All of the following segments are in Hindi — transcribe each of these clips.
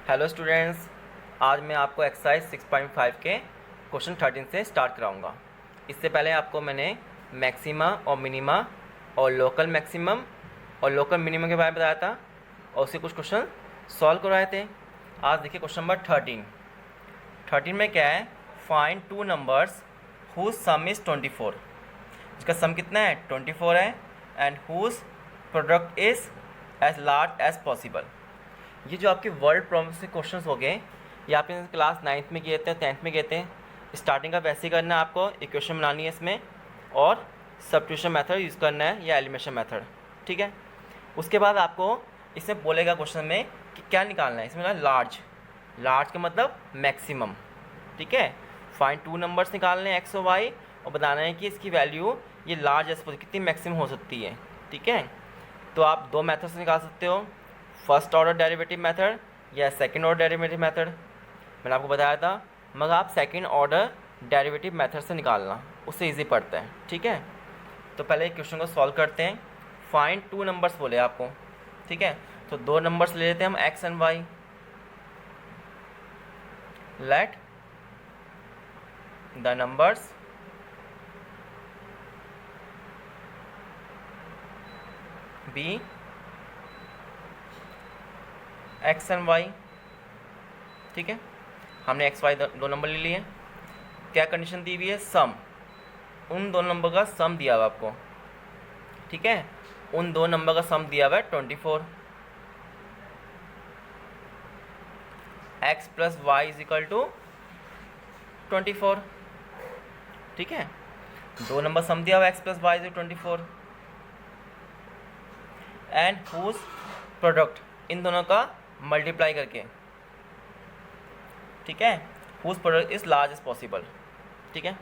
हेलो स्टूडेंट्स, आज मैं आपको एक्सरसाइज 6.5 के क्वेश्चन 13 से स्टार्ट कराऊंगा। इससे पहले आपको मैंने मैक्सिमा और मिनिमा और लोकल मैक्सिमम और लोकल मिनिमम के बारे में बताया था और उसके कुछ क्वेश्चन सॉल्व करवाए थे। आज देखिए क्वेश्चन नंबर 13 में क्या है, find two numbers whose sum is 24। इसका सम कितना है, 24 है, and whose product is as large as possible. ये जो आपके वर्ल्ड प्रॉब्लम से क्वेश्चन हो गए, ये आपने क्लास 9th में किए थे, 10th में किए थे। स्टार्टिंग का वैसे ही करना है, आपको इक्वेशन बनानी है इसमें और सब्स्टिट्यूशन मेथड यूज़ करना है या एलिमिनेशन मेथड, ठीक है। उसके बाद आपको इसमें बोलेगा क्वेश्चन में कि क्या निकालना है। इसमें ना लार्ज का मतलब मैक्सिमम, ठीक है। फाइंड टू नंबर्स निकालने हैं एक्स और वाई और बताना है कि इसकी वैल्यू ये लार्ज एज कितनी मैक्सिमम हो सकती है, ठीक है। तो आप दो मेथड से निकाल सकते हो, फर्स्ट ऑर्डर डेरिवेटिव मेथड या सेकंड ऑर्डर डेरिवेटिव मेथड। मैंने आपको बताया था, मगर आप सेकंड ऑर्डर डेरिवेटिव मेथड से निकालना, उससे इजी पड़ता है, ठीक है। तो पहले क्वेश्चन को सॉल्व करते हैं। फाइंड टू नंबर्स बोले आपको, ठीक है। तो दो नंबर्स ले लेते हैं हम, x and y. Let the numbers be x and y, ठीक है। हमने एक्स वाई दो नंबर ले लिए। क्या कंडीशन दी हुई है, सम, उन दो नंबर का सम दिया हुआ है आपको, ठीक है। उन दो नंबर का सम दिया हुआ है 24। X plus y is equal to 24, ठीक है। दो नंबर सम दिया हुआ है x plus y is 24 and whose product, इन दोनों का मल्टीप्लाई करके, ठीक है। Whose product is large as possible, ठीक है।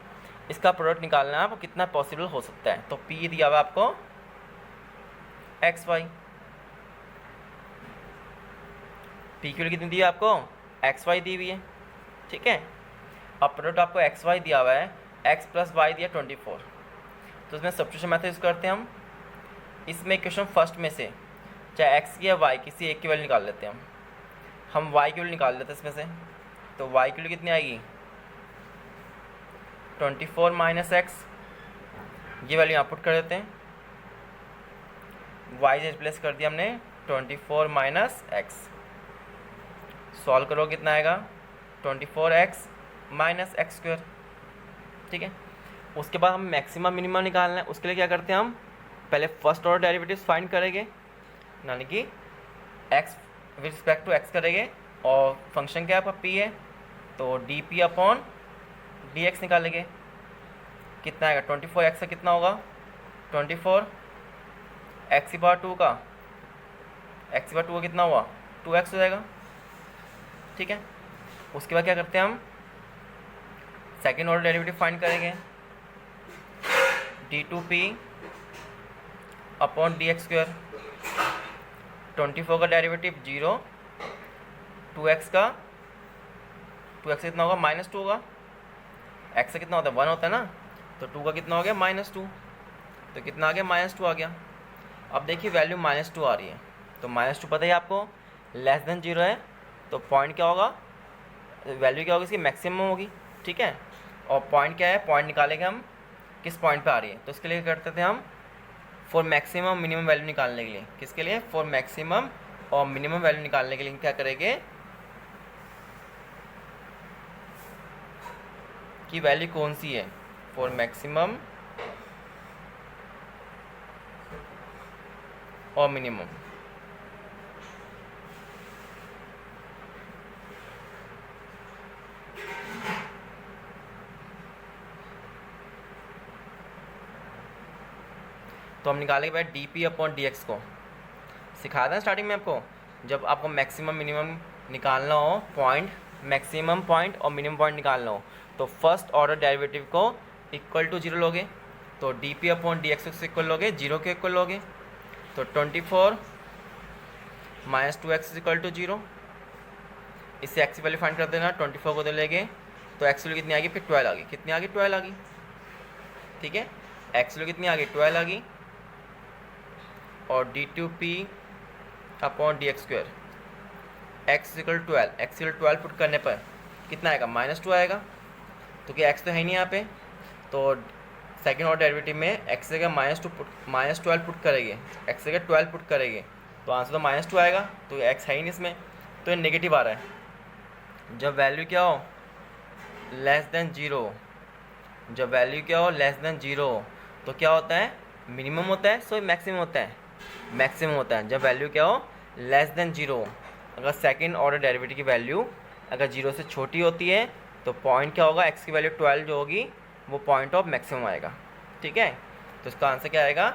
इसका प्रोडक्ट निकालना है आपको, कितना पॉसिबल हो सकता है। तो पी दिया हुआ आपको एक्स वाई, पी की कितनी दी है आपको, एक्स वाई दी हुई है, ठीक है। अब प्रोडक्ट आपको एक्स वाई दिया हुआ है, एक्स प्लस वाई दिया 24। तो इसमें सब्स्टिट्यूशन मेथड यूज़ करते हैं हम। इसमें क्वेश्चन फर्स्ट में से चाहे एक्स की या वाई किसी एक की वैल्यू निकाल लेते हैं हम वाई की वैल्यू निकाल लेते हैं इसमें से। तो वाई की वैल्यू कितनी आएगी, 24 माइनस एक्स, ये वैल्यू यहाँ पुट कर देते हैं। वाई से रिप्लेस कर दिया हमने 24 माइनस एक्स। सॉल्व करो कितना आएगा, 24x माइनस एक्स स्क्वायर, ठीक है। उसके बाद हम मैक्सिमम मिनिमम निकालना है। उसके लिए क्या करते हैं हम, पहले फर्स्ट ऑर्डर डेरिवेटिव्स फाइंड करेंगे, यानी कि x with respect to x करेंगे और फंक्शन क्या है आपका p है, तो dp अपॉन dx निकालेंगे। कितना आएगा, 24x का कितना होगा, 24 x की पावर 2 का, x की पावर 2 का कितना हुआ, 2x हो जाएगा, ठीक है। उसके बाद क्या करते हैं हम, सेकेंड ऑर्डर डेरिवेटिव फाइंड करेंगे, d2p upon d x square. 24 का डेरिवेटिव 0, 2x का, 2x से कितना होगा, -2 होगा। x से कितना होता है, 1 होता है ना, तो 2 का कितना हो गया, -2। तो कितना आ गया, -2 आ गया। अब देखिए वैल्यू -2 आ रही है, तो -2 पता है आपको, लेस देन 0 है, तो पॉइंट क्या होगा, वैल्यू क्या होगी इसकी, मैक्सिमम होगी, ठीक है। और पॉइंट क्या है, पॉइंट निकालेंगे हम किस पॉइंट पे आ रही है। तो इसके लिए क्या करते थे हम, फॉर मैक्सिमम मिनिमम वैल्यू निकालने के लिए, किसके लिए, फॉर मैक्सिमम और मिनिमम वैल्यू निकालने के लिए क्या करेंगे कि वैल्यू कौन सी है, फॉर मैक्सिमम और मिनिमम। तो हम निकालेंगे भाई D p upon d x को। सिखाया था स्टार्टिंग में आपको, जब आपको मैक्सिमम मिनिमम निकालना हो, पॉइंट मैक्सिमम पॉइंट और मिनिमम पॉइंट निकालना हो, तो फर्स्ट ऑर्डर डेरिवेटिव को इक्वल टू 0 लोगे, तो D p upon d x equal लोगे, 0 के इक्वल लोगे। तो 24 minus 2x is equal to 0। इससे एक्स की वैल्यू फाइंड कर देना, 24 को दे लेंगे तो एक्स वैल्यू कितनी आ गई, फिर 12 आ गई, कितनी आ गई, 12 आ गई, ठीक है। एक्स वैल्यू कितनी आ गई, 12 आ गई। और d2p upon d x square, x equal 12, x equal 12 put करने पर कितना आएगा, -2 आएगा, तो कि एक्स तो है नहीं यहाँ पे, तो सेकेंड ऑर्डर डेरिवेटिव में एक्स जगह -12 पुट करेंगे, एक्स जगह 12 पुट करेंगे, तो आंसर तो -2 आएगा, तो एक्स है ही नहीं इसमें, तो ये नेगेटिव आ रहा है। जब वैल्यू क्या हो, लेस देन ज़ीरो, जब वैल्यू क्या हो लेस देन ज़ीरो, तो क्या होता है, मिनिमम होता है, सो मैक्सिमम होता है, मैक्सिमम होता है। जब वैल्यू क्या हो लेस देन ज़ीरो, अगर सेकेंड ऑर्डर डेरिवेटिव की वैल्यू अगर जीरो से छोटी होती है तो पॉइंट क्या होगा, एक्स की वैल्यू 12 जो होगी वो पॉइंट ऑफ मैक्सिमम आएगा। ठीक है, तो इसका आंसर क्या आएगा,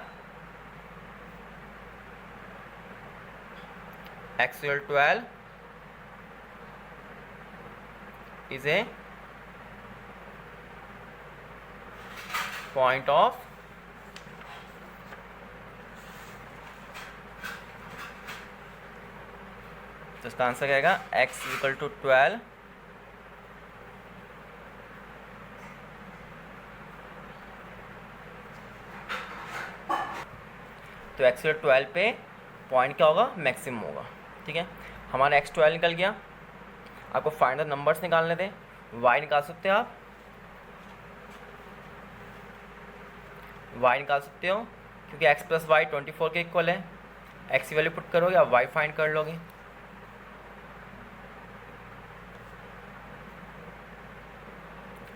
x equal 12 is a point of तो इसका आंसर क्या आएगा, x इक्वल टू 12 तो x इक्वल 12 पे पॉइंट क्या होगा, मैक्सिमम होगा। ठीक है, हमारा x 12 निकल गया। आपको फाइंड द नंबर्स निकालने थे, y निकाल सकते हो आप, y निकाल सकते हो क्योंकि x प्लस वाई 24 के इक्वल है, x की वैल्यू पुट करोगे आप y फाइंड कर लोगे।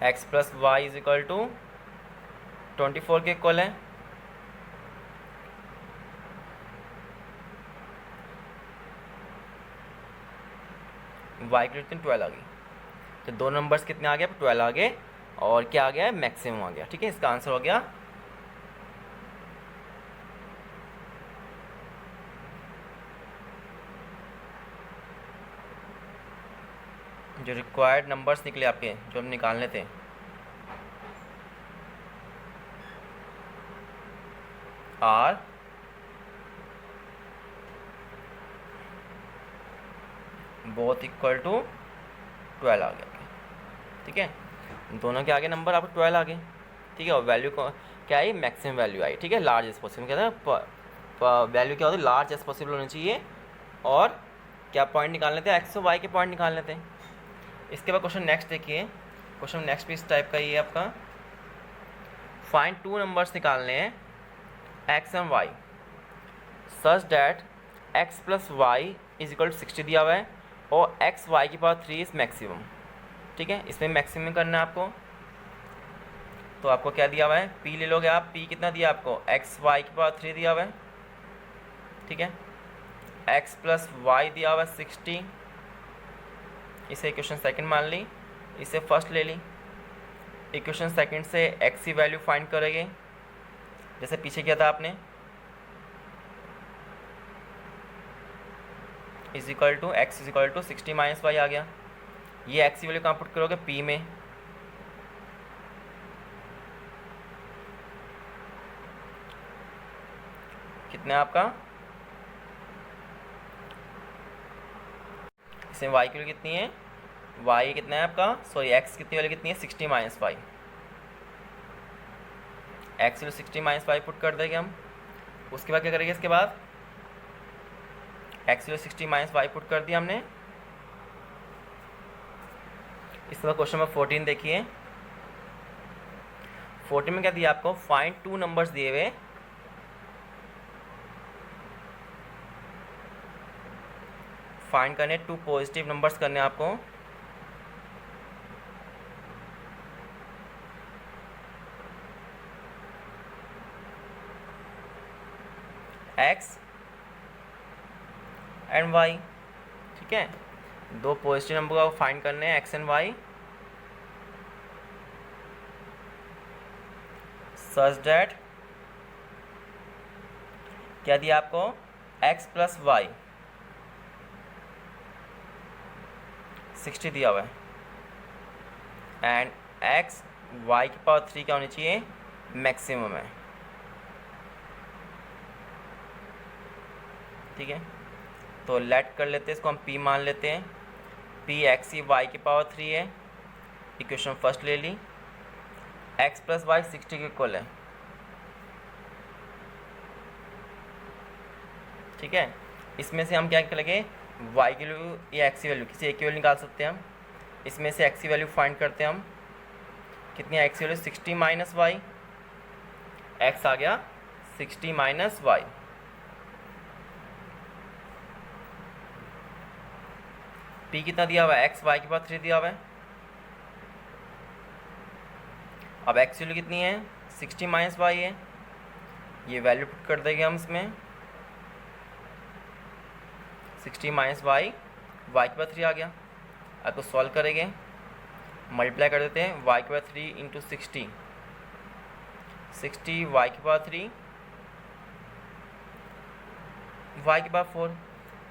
x plus y is equal to 24 के इक्वल है, y की कितनी 12 आ गई, तो दो नंबर्स कितने आ गए, 12 आ गए, और क्या आ गया, मैक्सिमम आ गया। ठीक है, इसका आंसर हो गया जो रिक्वायर्ड नंबर्स निकले आपके, जो हम निकालने थे, आर बोथ इक्वल टू 12 आ गया। ठीक है, दोनों के आगे नंबर आपको 12 आ गए। ठीक है, और वैल्यू को क्या आई, मैक्सिमम वैल्यू आई। ठीक है, लार्ज एज पॉसिबल कहते हैं, वैल्यू क्या होती है, लार्ज एज पॉसिबल होनी चाहिए। और क्या पॉइंट निकालने थे, एक्स और वाई के पॉइंट निकालने थे। इसके बाद क्वेश्चन नेक्स्ट देखिए, क्वेश्चन नेक्स्ट भी इस टाइप का ही है आपका, फाइंड टू नंबर्स निकालने हैं x and y such that x plus y is equal to 60 दिया हुआ है और एक्स वाई की पावर 3 इज मैक्सिमम। ठीक है, इसमें मैक्सिमम करना है आपको, तो आपको क्या दिया हुआ है, पी ले लोगे आप, पी कितना दिया आपको, एक्स वाई की पावर 3 दिया हुआ है। ठीक है, एक्स प्लस वाई दिया हुआ है 60, इसे इक्वेशन सेकंड मान ली, इसे फर्स्ट ले ली। इक्वेशन सेकंड से एक्स की वैल्यू फाइंड करेंगे जैसे पीछे किया था आपने, is equal to x is equal to 60 minus y आ गया। ये एक्स की वैल्यू कहाँ पुट करोगे, पी में, कितना है आपका, इसमें वाई की वैल्यू कितनी है, वाई कितना है आपका, सॉरी एक्स कितनी वैल्यू कितनी है, 60 minus y, x value 60 minus y put कर देंगे हम। उसके बाद क्या करेंगे, इसके बाद x value 60 minus y put कर दिया हमने। इसके बाद क्वेश्चन नंबर 14 देखिए, 14 में क्या दिया आपको, फाइंड टू नंबर्स दिए हुए फाइंड करने, टू पॉजिटिव नंबर्स करने आपको। X and y. ठीक है, दो पॉजिटिव नंबर को फाइंड करने हैं, x and y, such that क्या दिया आपको, एक्स प्लस वाई 60 दिया हुआ है एंड एक्स वाई की पावर 3 क्या होनी चाहिए, मैक्सिमम है। ठीक है, तो लेट कर लेते हैं इसको, हम p मान लेते हैं, p एक्स की वाई की पावर 3 है, इक्वेशन फर्स्ट ले ली, x प्लस वाई 60 के इक्वल है। ठीक है, इसमें से हम क्या करेंगे, वाई की वैल्यू या एक्स की वैल्यू, किसी एक की वैल्यू निकाल सकते हैं हम। इसमें से एक्स की वैल्यू फाइंड करते हैं हम। कितनी है एक्स की वैल्यू? 60 minus y. एक्स आ गया 60 माइनस वाई। पी कितना दिया हुआ है? एक्स वाई के बाद 3 दिया हुआ है। अब एक्स वैल्यू कितनी है? 60 माइनस वाई है। ये वैल्यू पुट कर देंगे हम इसमें। 60 माइनस वाई, वाई के बाद 3 आ गया। अब तो सॉल्व करेंगे, मल्टीप्लाई कर देते हैं। वाई के बाद 3 इंटू 60, 60 वाई के बाद 3, वाई के बाद 4।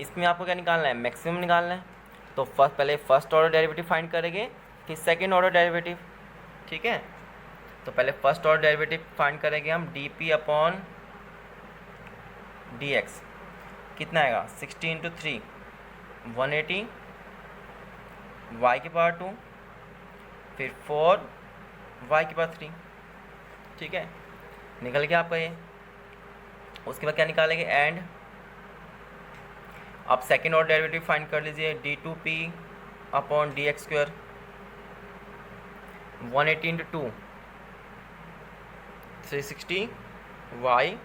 इसमें आपको क्या निकालना है? मैक्सिमम निकालना है। तो पहले फर्स्ट ऑर्डर डेरिवेटिव फाइंड करेंगे, फिर सेकेंड ऑर्डर डेरिवेटिव। ठीक है, तो पहले फर्स्ट ऑर्डर डेरिवेटिव फाइंड करेंगे हम। D p upon d x कितना आएगा? 60 इंटू 3 180, वाई के पावर 2, फिर 4 वाई के पावर 3। ठीक है, निकल गया आपका ये। उसके बाद क्या निकालेंगे? एंड। आप सेकेंड ऑर्डर डेरिवेटिव फाइंड कर लीजिए। D two p upon d x square 180 into 2 360 y,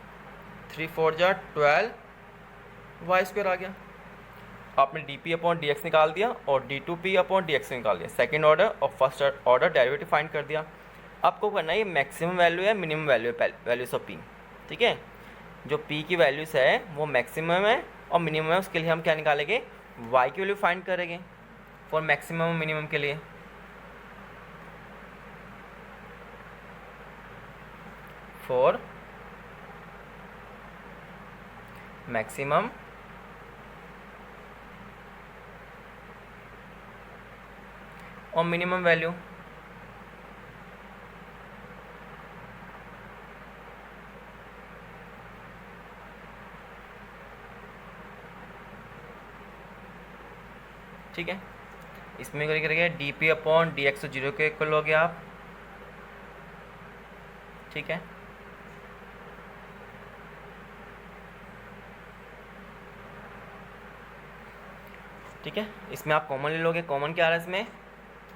3 4 जा 12 वाई स्क्वायर आ गया। आपने d p upon d x निकाल दिया और d two p upon d x निकाल दिया। सेकेंड ऑर्डर और फर्स्ट ऑर्डर डेरिवेटिव फाइंड कर दिया। आपको करना है ये मैक्सिमम वैल्यू है मिनिमम वैल्यू है, वैल्यूज ऑफ पी। ठीक है, जो पी की वैल्यूज है वो मैक्सिमम है और मिनिमम है। उसके लिए हम क्या निकालेंगे? वाई की वैल्यू फाइंड करेंगे फॉर मैक्सिमम मिनिमम के लिए। फॉर मैक्सिमम और मिनिमम वैल्यू। ठीक है, इसमें करेंगे D p upon d x 0 के इक्वल हो गया आप। ठीक है, ठीक है, इसमें आप कॉमन ले लोगे। कॉमन क्या आ रहा है इसमें?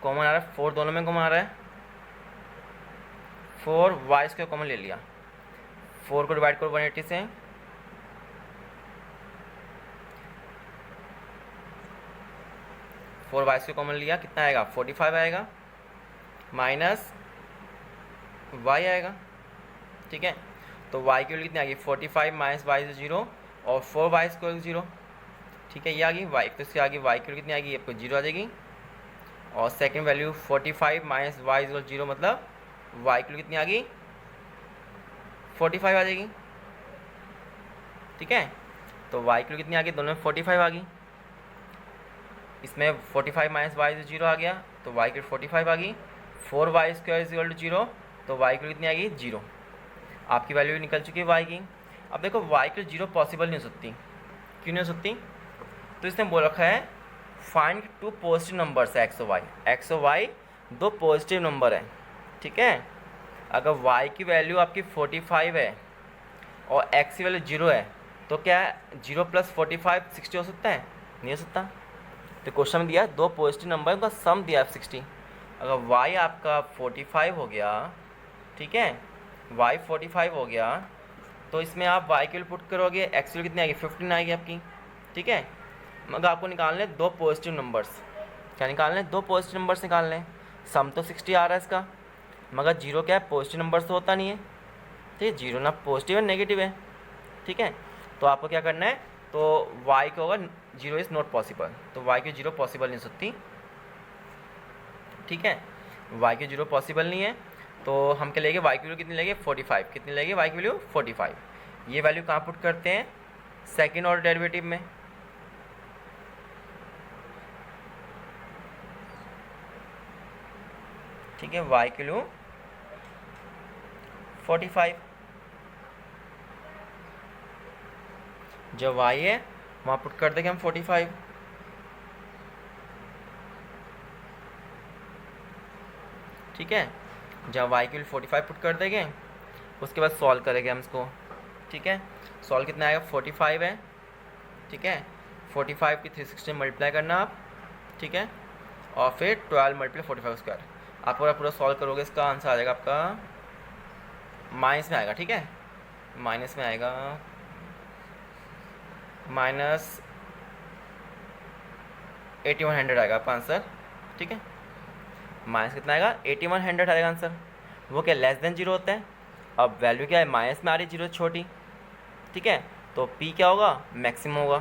कॉमन आ रहा है 4, दोनों में कॉमन आ रहा है 4 वाई स्क्वायर कॉमन ले लिया। 4 को डिवाइड करो 180 से, 4 वाई स्क्वायर कॉमन लिया, कितना आएगा? 45 आएगा माइनस वाई आएगा। ठीक है, तो वाई की वैल्यू कितनी आ गई? 45 माइनस वाई से 0 और 4 वाई स्क्वायर 0। ठीक है, ये आ गई वाई। तो इसके आगे वाई की वैल्यू कितनी आएगी? आपको 0 आ जाएगी। और second value 45 minus y equal 0, मतलब वाई की वैल्यू कितनी आ गई? 45 आ जाएगी। ठीक है, तो वाई की वैल्यू कितनी आ गई? दोनों में 45 आ गई। इसमें 45 माइनस वाई से 0 आ गया, तो वाई की 45 आ गई। 4 y square is equal to 0, तो वाई की वैल्यू कितनी आ गई? 0। आपकी वैल्यू निकल चुकी है वाई की। अब देखो वाई की 0 पॉसिबल नहीं हो सकती। क्यों नहीं हो सकती? तो इसने बोल रखा है फाइंड 2 पॉजिटिव नंबर्स है एक्स और वाई। एक्स और वाई 2 पॉजिटिव नंबर है। ठीक है, अगर वाई की वैल्यू आपकी 45 है और एक्स की वैल्यू 0 है, तो क्या 0 + 45 60 हो सकता है? नहीं हो सकता। तो क्वेश्चन में दिया 2 पॉजिटिव नंबर का सम दिया है 60। अगर वाई आपका 45 हो गया, ठीक है, वाई 45 हो गया, तो इसमें आप वाई की वैल्यू पुट करोगे, एक्स वैल्यू कितनी आएगी? 15 आएगी आपकी। ठीक है, मगर आपको निकालने 2 पॉजिटिव नंबर्स। क्या निकालने? 2 पॉजिटिव नंबर्स निकालने हैं। सम तो 60 आ रहा है इसका, मगर 0 क्या है? पॉजिटिव नंबर्स तो होता नहीं है। ठीक है, 0 ना पॉजिटिव है नेगेटिव है। ठीक है, तो आपको क्या करना है? तो y को होगा 0 इज़ नॉट पॉसिबल, तो y की 0 पॉसिबल नहीं हो सकती। ठीक है, y की 0 पॉसिबल नहीं है, तो हम क्या लेंगे? y की वैल्यू कितनी लेंगे? 45। कितनी लेंगे y की वैल्यू? 45। ये वैल्यू कहाँ पुट करते हैं? सेकेंड ऑर्डर डेरिवेटिव में। ठीक है, y की वैल्यू 45। जो y है वहाँ पुट कर देंगे हम 45। ठीक है, जब y की वैल्यू 45 पुट कर देंगे, उसके बाद सॉल्व करेंगे हम इसको। ठीक है, सॉल्व कितना आएगा? 45 है। ठीक है, 45 की 360 मल्टीप्लाई करना आप, ठीक है, और फिर 12 मल्टीप्लाई 45 स्क्वायर। आप पूरा पूरा सॉल्व करोगे, इसका आंसर आ जाएगा आपका माइनस में आएगा, ठीक है, माइनस में आएगा, माइनस 8100 आएगा आपका आंसर, ठीक है, माइनस कितना आएगा 8100 आएगा आंसर। वो क्या लेस देन जीरो होता है, अब वैल्यू क्या है माइनस में आ रही है, जीरो छोटी, ठीक है, तो पी क्या होगा मैक्सिमम होगा,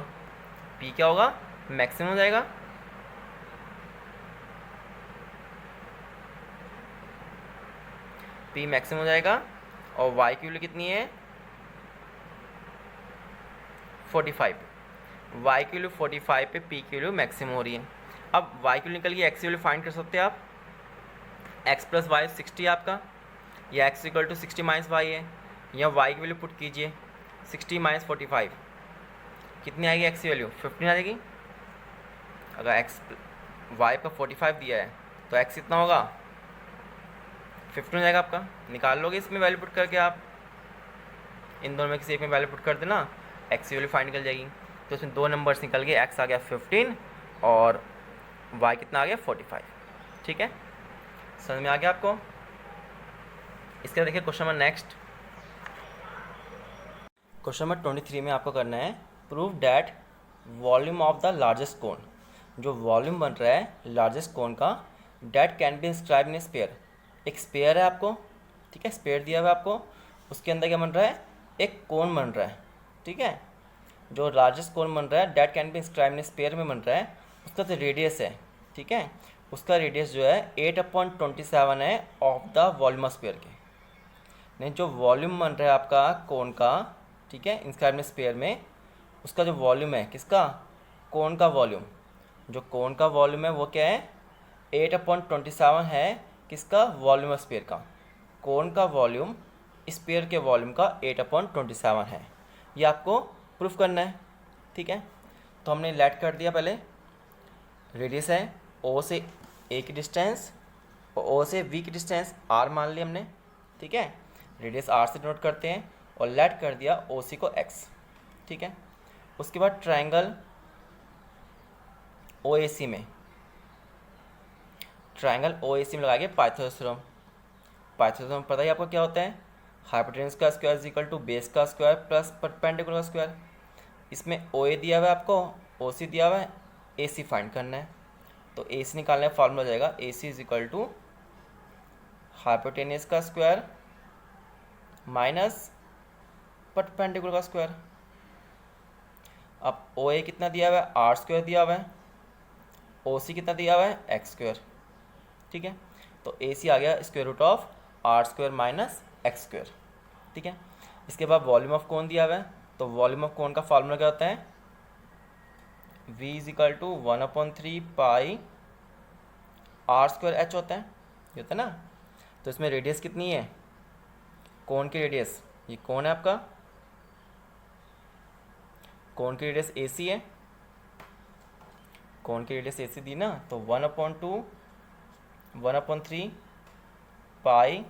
पी क्या होगा मैक्सिमम हो जाएगा, पी मैक्सिमम हो जाएगा। और वाई की वैल्यू कितनी है 45, वाई की वैल्यू 45 पे पी की वैल्यू मैक्सिमम हो रही है। अब वाई की वैल्यू निकल गई, एक्स की वैल्यू फाइंड कर सकते हैं आप, एक्स प्लस वाई 60 आपका, या x equal to 60 minus y है, या वाई की वैल्यू पुट कीजिए 60 माइनस 45, कितनी आएगी एक्स की वैल्यू 15 आ जाएगी। अगर एक्स वाई का 45 दिया है तो एक्स कितना होगा 15 हो जाएगा आपका, निकाल लोगे इसमें वैल्यू पुट करके आप, इन दोनों में किसी एक में वैल्यू पुट कर देना, एक्स की वैल्यू फाइंड निकल जाएगी। तो इसमें दो नंबर्स निकल गए, एक्स आ गया 15 और वाई कितना आ गया 45, ठीक है, समझ में आ गया आपको। इसके बाद देखिए question number next, question number 23 में आपको करना है prove that volume of the largest cone, जो वॉल्यूम बन रहा है लार्जेस्ट कोन का, that can be inscribe in sphere, एक स्पेयर है आपको, ठीक है, स्पेयर दिया हुआ है आपको, उसके अंदर क्या बन रहा है एक कोन बन रहा है, ठीक है, जो लार्जेस्ट कोन बन रहा है that can be inscribe in sphere में बन रहा है, उसका जो रेडियस है, ठीक है, उसका रेडियस जो है 8/27 है of the volume of sphere के, नहीं जो वॉल्यूम बन रहा है आपका कोन का, ठीक है, इंस्क्राइब इन स्पेयर में, उसका जो वॉल्यूम है किसका कोन का वॉल्यूम, जो कोन का वॉल्यूम है वो क्या है 8/27 है, किसका वॉल्यूम ऑफ स्पेयर का, कोन का वॉल्यूम स्पेयर के वॉल्यूम का 8/27 है, ये आपको प्रूफ करना है, ठीक है। तो हमने लेट कर दिया, पहले रेडियस है ओ से ए की डिस्टेंस और ओ से वी की डिस्टेंस आर मान ली हमने, ठीक है, रेडियस आर से डिनोट करते हैं, और लेट कर दिया ओ सी को एक्स, ठीक है। उसके बाद ट्रायंगल ओ ए सी में, ट्रायंगल ओ ए सी में लगाएंगे पाइथागोरस थ्योरम, पाइथागोरस थ्योरम पता ही आपको क्या होता है, हाइपोटेनस का square is equal to base का स्क्वायर प्लस परपेंडिकुलर का स्क्वायर। इसमें ओ ए दिया हुआ है आपको, ओ सी दिया हुआ है, ए सी फाइंड करना है, तो ए सी निकालने का फॉर्मूला जाएगा ए सी इज इक्वल टू हाइपोटेनस का स्क्वायर माइनस परपेंडिकुलर का स्क्वायर। अब ओ ए कितना दिया हुआ है आर स्क्वायर दिया हुआ है, ओ सी कितना दिया हुआ है एक्स स्क्वायर, ठीक है, तो ए सी आ गया square root of r square minus x square, ठीक है। इसके बाद वॉल्यूम ऑफ कोन दिया हुआ है, तो वॉल्यूम ऑफ कोन का फॉर्मूला क्या होता है v is equal to 1/3 pi r square h होता है, ये होता है ना। तो इसमें रेडियस कितनी है कोन की रेडियस, ये कोन है आपका, कोन की रेडियस ए सी है, कोन की रेडियस ए सी दी ना, तो 1/3 पाई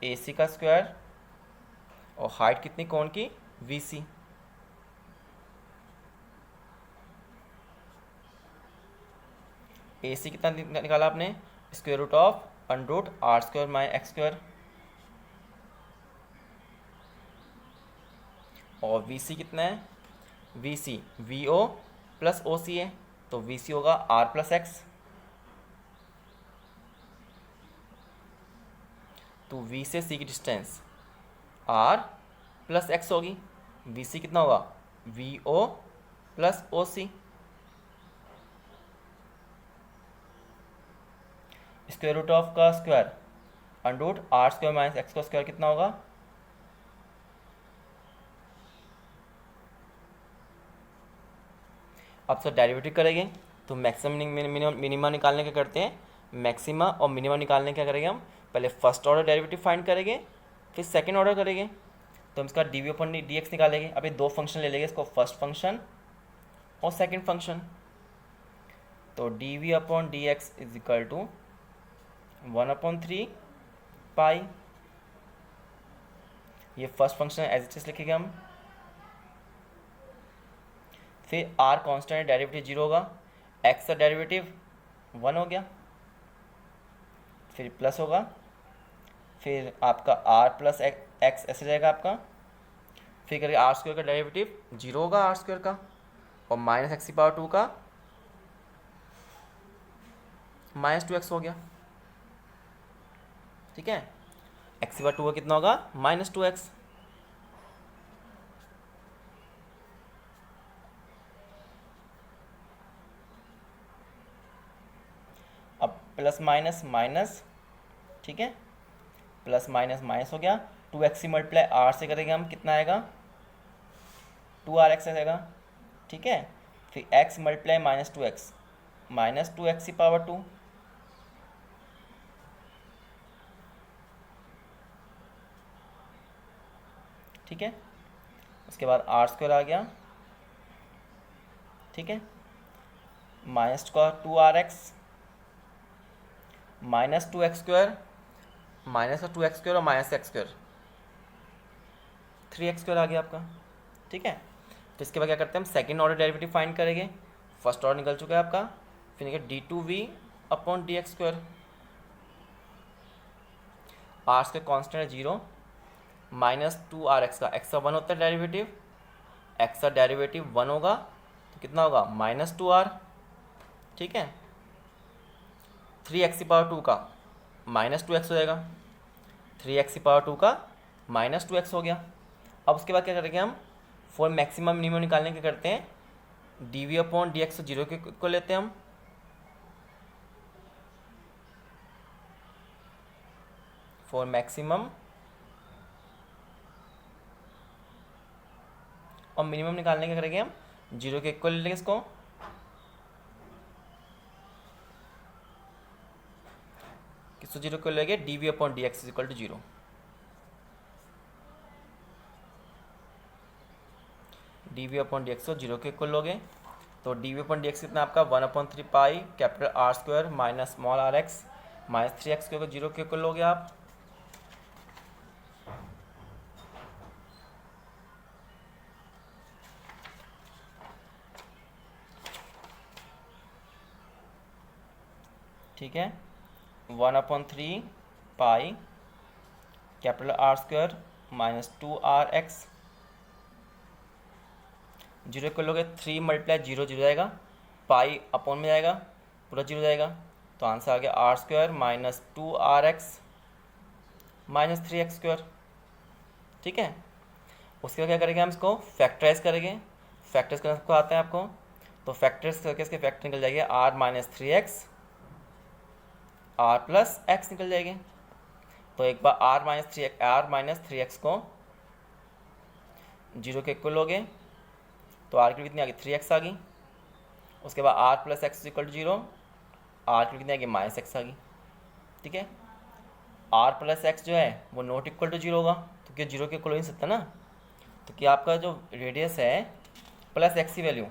ए सी का स्क्वायर, और हाइट कितनी कोन की वी सी, ए सी कितना निकाला आपने square root of under root r square minus x square, और वी सी कितना है V C V O plus O C है, तो वी सी होगा आर प्लस एक्स, तो वी से सी की डिस्टेंस आर प्लस एक्स होगी, वी सी कितना होगा V O plus O C, square root of का square under root r square minus x का स्क्वायर कितना होगा, अब सर डेरिवेटिव करेंगे तो मैक्सिमम मिनिमा निकालने क्या करते हैं, मैक्सिमा और मिनिमा निकालने क्या करेंगे हम, पहले फर्स्ट ऑर्डर डेरिवेटिव फाइंड करेंगे, फिर सेकंड ऑर्डर करेंगे, तो हम इसका d v upon d x निकालेंगे। अभी दो फंक्शन ले लेंगे इसको, फर्स्ट फंक्शन और सेकंड फंक्शन, तो d v upon d x is equal to 1/3 pi, ये first function as it is लिखेंगे हम, फिर आर कांस्टेंट है, डेरिवेटिव 0 होगा, एक्स का डेरिवेटिव 1 हो गया, फिर प्लस होगा, फिर आपका आर प्लस एक्स ऐसे जाएगा आपका, फिर करके आर स्क्वायर का डेरिवेटिव 0 होगा आर स्क्वायर का, और माइनस एक्स की पावर 2 का -2x हो गया। ठीक है, एक्स की पावर 2 का कितना होगा -2x। अब प्लस माइनस माइनस, ठीक है, प्लस माइनस माइनस हो गया, 2x से मल्टीप्लाई आर से करेंगे हम, कितना आएगा 2rx आएगा। ठीक है, फिर x मल्टीप्लाई -2x, -2x की पावर 2, ठीक है, उसके बाद आर स्क्वायर आ गया। ठीक है, माइनस का 2rx, -2x स्क्वायर, माइनस का 2x स्क्वायर और minus x square, 3x square आ गया आपका। ठीक है, तो इसके बाद क्या करते हैं हम सेकंड ऑर्डर डेरिवेटिव फाइंड करेंगे। फर्स्ट ऑर्डर निकल चुका है आपका, फिर d2v/dx square, are square constant है 0, -2rx का एक्स का 1 होता है डेरिवेटिव, एक्स का डेरिवेटिव 1 होगा तो कितना होगा -2r। ठीक है, 3x की पावर 2 का -2x हो जाएगा, 3x की पावर 2 का -2x हो गया। अब उसके बाद क्या करेंगे हम, फॉर मैक्सिमम मिनिमम निकालने के करते हैं, dv/dx 0 को लेते हैं हम, फॉर मैक्सिमम और मिनिमम निकालने के करेंगे हम 0 के इक्वल ले लेंगे इसको, किसको 0 को लेंगे dv/dx = 0, dv/dx को 0 के इक्वल लोगे तो dv/dx कितना आपका 1/3 pi capital r square minus small r x minus 3x को 0 के इक्वल लोगे आप। ठीक है, 1/3 pi capital r square minus 2rx, 0 को लोगे 3 मल्टीप्लाई 0 0 जाएगा, पाई अपॉन में जाएगा, पूरा 0 जाएगा, तो आंसर आ गया r square minus 2rx minus 3x square. ठीक है, उसके बाद क्या करेंगे हम इसको फैक्टराइज करेंगे, फैक्टराइज करना सबको आता है आपको, तो फैक्टराइज करके इसके फैक्टर निकल जाएंगे r minus 3x r plus x निकल जाएंगे। तो एक बार r माइनस 3x को 0 के इक्वल लोगे तो r की कितनी आ गई 3x आ गई, उसके बाद r plus x equal to 0, r की कितनी आ गई -x आ गई। ठीक है, r प्लस एक्स जो है वो नॉट इक्वल टू 0 होगा, तो क्या 0 के इक्वल हो नहीं सकता ना, तो क्या आपका जो रेडियस है प्लस एक्स की वैल्यू,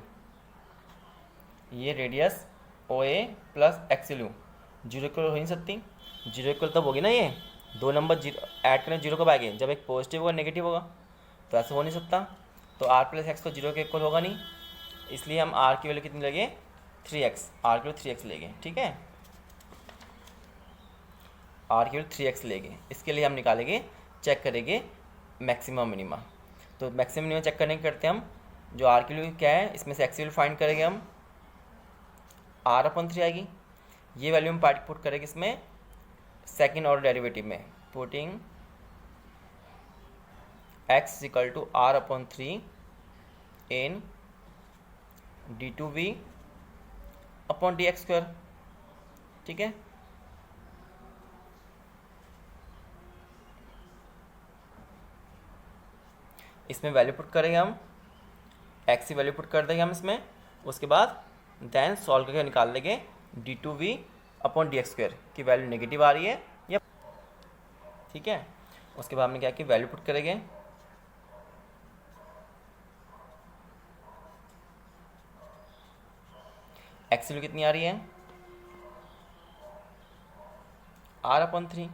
ये रेडियस ओ ए प्लस एक्स वैल्यू 0 इक्वल हो नहीं सकती, 0 इक्वल तब होगी ना, ये दो नंबर ऐड करें 0 कब आएंगे जब एक पॉजिटिव होगा नेगेटिव होगा, तो ऐसा हो नहीं सकता, तो r प्लस एक्स तो 0 के इक्वल होगा नहीं, इसलिए हम r की वैल्यू कितनी लगे 3x, r की वैल्यू 3x लेंगे। ठीक है, r की वैल्यू 3x लेंगे, इसके लिए हम निकालेंगे चेक करेंगे मैक्सिमम मिनिमा। तो मैक्सिमम मिनिमा चेक करने के करते हैं हम, जो r की वैल्यू क्या है इसमें से x की वैल्यू फाइंड करेंगे हम, r/3 आएगी, ये वैल्यू हम पुट करेंगे इसमें सेकेंड ऑर्डर डेरिवेटिव में, putting x equal to r/3 in d2v/dx square. ठीक है, इसमें वैल्यू पुट करेंगे हम, x की वैल्यू पुट कर देंगे हम इसमें, उसके बाद देन सॉल्व करके निकाल लेंगे d2v/dx स्क्वायर की वैल्यू नेगेटिव आ रही है या। ठीक है, उसके बाद हमने क्या कि वैल्यू पुट करेंगे, एक्स वैल्यू कितनी आ रही है r/3,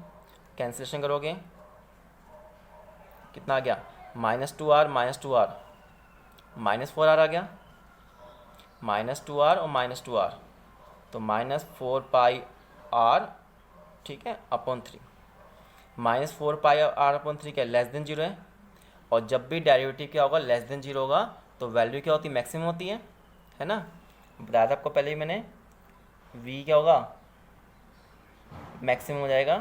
कैंसिलेशन करोगे कितना आ गया -2r -2r -4r आ गया, -2r और -2r, तो -4πr, ठीक है, अपॉन 3। -4πr/3 क्या लेस देन 0 है, और जब भी डेरिवेटिव क्या होगा लेस देन 0 होगा तो वैल्यू क्या होती है, मैक्सिमम होती है ना। बताया था आपको पहले ही मैंने, v क्या होगा, मैक्सिमम हो जाएगा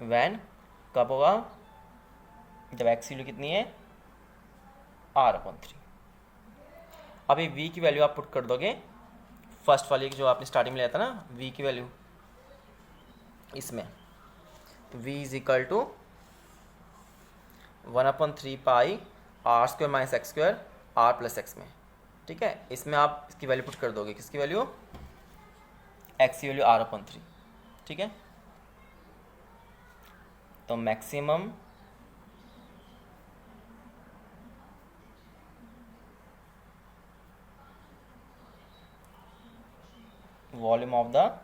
वैन, कब होगा, जब x की वैल्यू कितनी है, r/3। अभी v की वैल्यू आप पुट कर दोगे फर्स्ट वाली जो आपने स्टार्टिंग में लिया था ना, v की वैल्यू इसमें, तो v is equal to 1/3 r² - x² r + x में, ठीक है। इसमें आप इसकी वैल्यू पुट कर दोगे, किसकी वैल्यू, x की वैल्यू r/3, ठीक है। तो maximum volume of the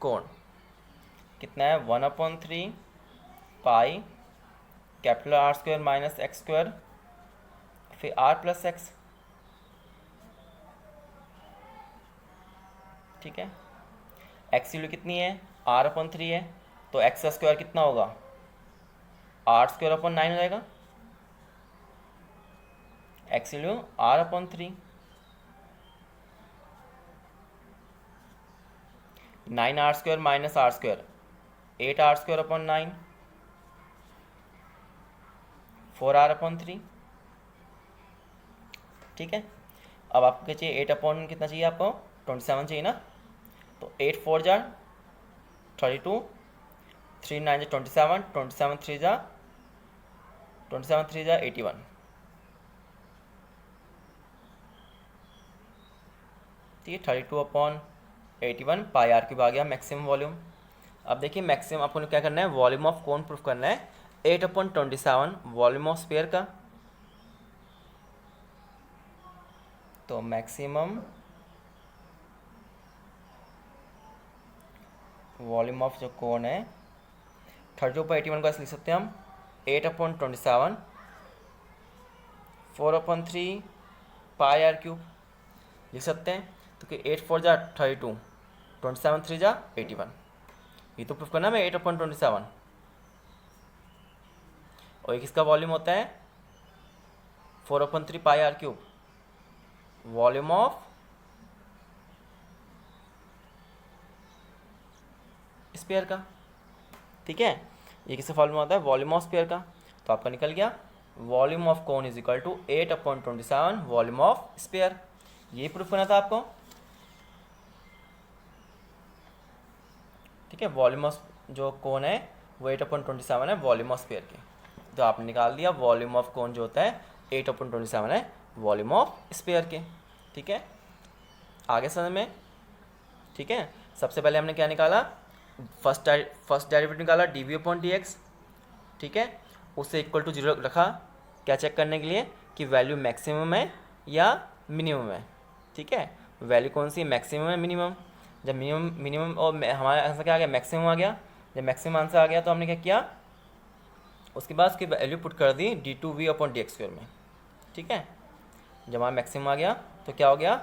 cone कितना है, 1/3 पाई R² - x², फिर r + x, ठीक है। x की वैल्यू कितनी है, r/3 है, तो x² कितना होगा, r²/9 हो जाएगा, x की value r/3, 9r² - r², 8r²/9, 4r/3, ठीक है। अब आपको क्या चाहिए, 8 कितना चाहिए आपको, 27 चाहिए ना, तो 8 4 जा 32, 3 9 जा 27, 27 3 जा 81, ठीक है। 32/81 पाई r³ आ गया मैक्सिमम वॉल्यूम। अब देखिए मैक्सिमम आपको क्या करना है, वॉल्यूम ऑफ कोन प्रूफ करना है, 8/27 वॉल्यूम ऑफ स्फीयर का, तो मैक्सिमम वॉल्यूम ऑफ जो कोन है 32/81 को ऐसे लिख सकते हैं हम, 8/27 4/3 पाई r³ लिख सकते हैं, तो कि 8 4 जा 32, 27 3 जा 81, ये तो प्रूफ करना है 8/27। और एक इसका वॉल्यूम होता है 4/3 पाई r³, वॉल्यूम ऑफ स्फीयर का, ठीक है। ये किसका फॉर्मूला होता है, वॉल्यूम ऑफ स्फीयर का, तो आपका निकल गया volume of cone is equal to 8/27 volume of sphere. ये प्रूफ करना था आपको, ठीक है। वॉल्यूम ऑफ जो कोन है वो 8/27 है वॉल्यूम ऑफ स्फीयर के, तो आपने निकाल दिया वॉल्यूम ऑफ कोन जो होता है 8/27 है वॉल्यूम ऑफ स्फीयर के, ठीक है। आगे समझ में, ठीक है। सबसे पहले हमने क्या निकाला, फर्स्ट डेरिवेटिव निकाला dv/dx, ठीक है। उससे इक्वल टू 0 रखा, क्या चेक करने के लिए कि वैल्यू मैक्सिमम है या मिनिमम है, ठीक है। वैल्यू कौन सी है, मैक्सिमम है मिनिमम। जब मिनिमम और हमारा आंसर क्या आ गया, मैक्सिमम आ गया। जब मैक्सिमम आंसर आ गया तो हमने क्या किया, उसके बाद उसकी वैल्यू पुट कर दी d2v/dx² में, ठीक है। जब हमारा मैक्सिमम आ गया तो क्या हो गया,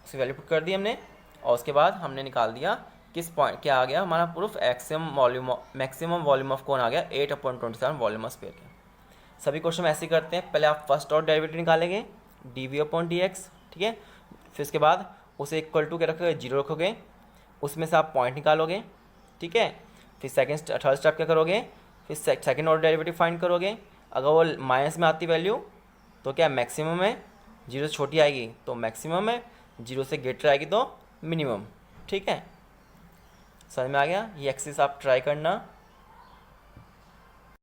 उसकी वैल्यू पुट कर दी हमने, और उसके बाद हमने निकाल दिया किस पॉइंट क्या आ गया हमारा proof, maximum volume of cone आ गया 8/27 वॉल्यूम ऑफ स्फीयर के। सभी क्वेश्चन ऐसे ही करते हैं, पहले आप फर्स्ट ऑर्डर डेरिवेटिव निकालेंगे dv/dx, ठीक है। फिर उसके बाद उसे इक्वल टू क्या रखोगे, 0 रखोगे, उसमें से आप पॉइंट निकालोगे, ठीक है। फिर थर्ड स्टेप क्या करोगे, फिर सेकंड ऑर्डर डेरिवेटिव फाइंड करोगे। अगर वो माइनस में आती वैल्यू तो क्या मैक्सिमम है, 0 से छोटी आएगी तो मैक्सिमम है, 0 से ग्रेटर आएगी तो मिनिमम, ठीक है। समझ में आ गया, ये एक्सरसाइज आप ट्राई करना।